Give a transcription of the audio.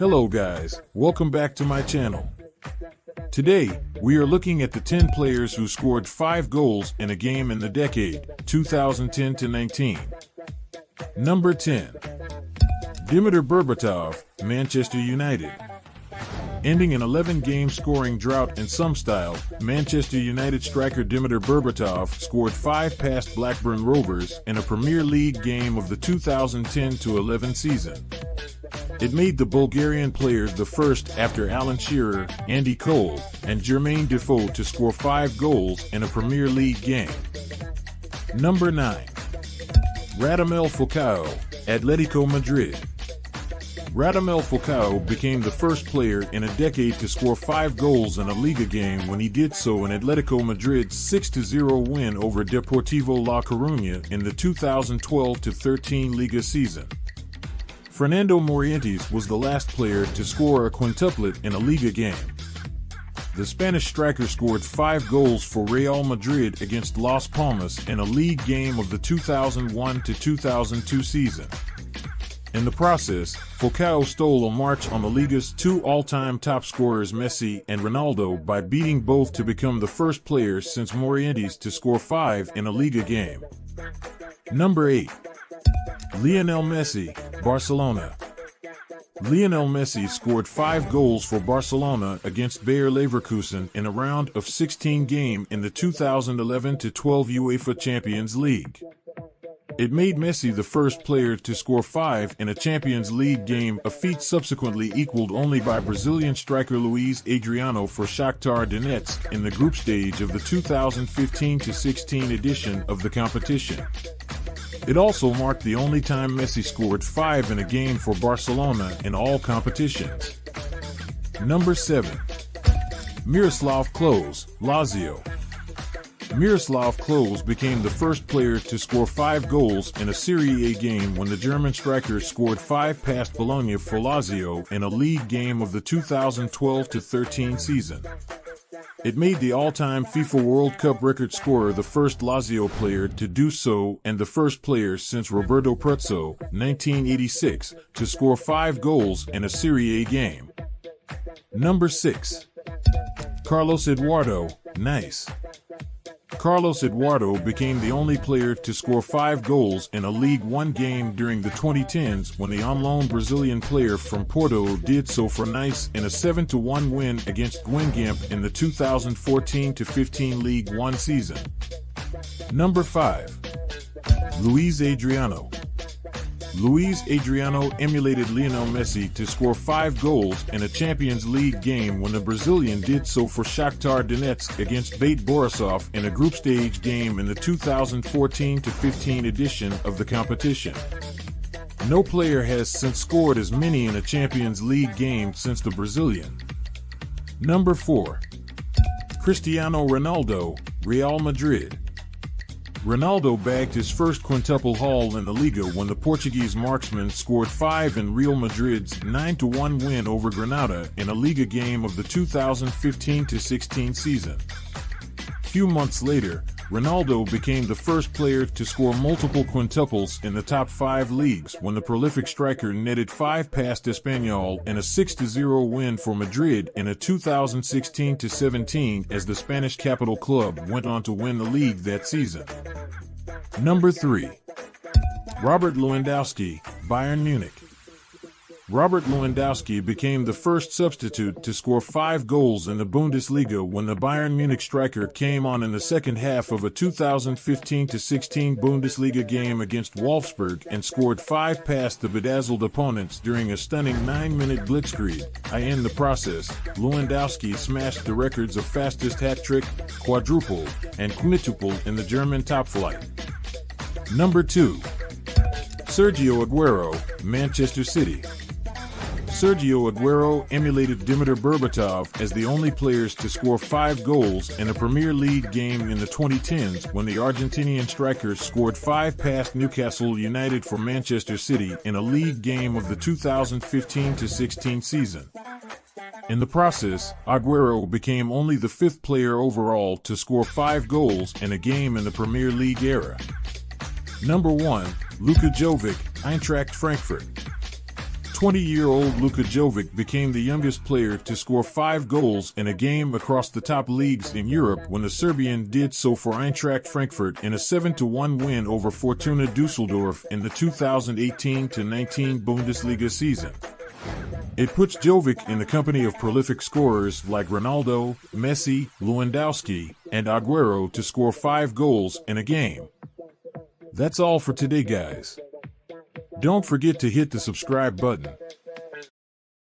Hello guys, welcome back to my channel. Today, we are looking at the 10 players who scored 5 goals in a game in the decade, 2010 to 19. Number 10. Dimitar Berbatov, Manchester United. Ending an 11-game scoring drought in some style, Manchester United striker Dimitar Berbatov scored 5 past Blackburn Rovers in a Premier League game of the 2010-11 season. It made the Bulgarian players the first after Alan Shearer, Andy Cole, and Jermaine Defoe to score 5 goals in a Premier League game. Number 9. Radamel Falcao, Atlético Madrid. Radamel Falcao became the first player in a decade to score 5 goals in a Liga game when he did so in Atlético Madrid's 6-0 win over Deportivo La Coruña in the 2012-13 Liga season. Fernando Morientes was the last player to score a quintuplet in a Liga game. The Spanish striker scored 5 goals for Real Madrid against Las Palmas in a league game of the 2001-2002 season. In the process, Falcao stole a march on the Liga's 2 all-time top scorers Messi and Ronaldo by beating both to become the first players since Morientes to score 5 in a Liga game. Number 8. Lionel Messi, Barcelona. Lionel Messi scored 5 goals for Barcelona against Bayer Leverkusen in a round of 16 game in the 2011-12 UEFA Champions League. It made Messi the first player to score 5 in a Champions League game, a feat subsequently equaled only by Brazilian striker Luiz Adriano for Shakhtar Donetsk in the group stage of the 2015-16 edition of the competition. It also marked the only time Messi scored 5 in a game for Barcelona in all competitions. Number 7. Miroslav Klose, Lazio. Miroslav Klose became the first player to score 5 goals in a Serie A game when the German striker scored 5 past Bologna for Lazio in a league game of the 2012-13 season. It made the all-time FIFA World Cup record scorer the first Lazio player to do so and the first player since Roberto Pruzzo, 1986, to score 5 goals in a Serie A game. Number 6. Carlos Eduardo, Nice. Carlos Eduardo became the only player to score 5 goals in a League One game during the 2010s when the on-loan Brazilian player from Porto did so for Nice in a 7-1 win against Guingamp in the 2014-15 League One season. Number 5. Luiz Adriano. Luiz Adriano emulated Lionel Messi to score 5 goals in a Champions League game when the Brazilian did so for Shakhtar Donetsk against Bate Borisov in a group stage game in the 2014-15 edition of the competition. No player has since scored as many in a Champions League game since the Brazilian. Number 4. Cristiano Ronaldo, Real Madrid. Ronaldo bagged his first quintuple haul in the Liga when the Portuguese marksman scored 5 in Real Madrid's 9-1 win over Granada in a Liga game of the 2015-16 season. Few months later, Ronaldo became the first player to score multiple quintuples in the top 5 leagues when the prolific striker netted 5 past Espanyol in a 6-0 win for Madrid in a 2016-17 as the Spanish capital club went on to win the league that season. Number 3. Robert Lewandowski, Bayern Munich. Robert Lewandowski became the first substitute to score 5 goals in the Bundesliga when the Bayern Munich striker came on in the second half of a 2015-16 Bundesliga game against Wolfsburg and scored 5 past the bedazzled opponents during a stunning 9-minute blitzkrieg. In the process, Lewandowski smashed the records of fastest hat-trick, quadruple, and quintuple in the German top flight. Number 2. Sergio Aguero, Manchester City. Sergio Aguero emulated Dimitar Berbatov as the only players to score 5 goals in a Premier League game in the 2010s when the Argentinian striker scored 5 past Newcastle United for Manchester City in a league game of the 2015-16 season. In the process, Agüero became only the 5th player overall to score 5 goals in a game in the Premier League era. Number 1. Luka Jovik, Eintracht Frankfurt. 20-year-old Luka Jovik became the youngest player to score 5 goals in a game across the top leagues in Europe when the Serbian did so for Eintracht Frankfurt in a 7-1 win over Fortuna Düsseldorf in the 2018-19 Bundesliga season. It puts Jovic in the company of prolific scorers like Ronaldo, Messi, Lewandowski, and Agüero to score 5 goals in a game. That's all for today, guys. Don't forget to hit the subscribe button.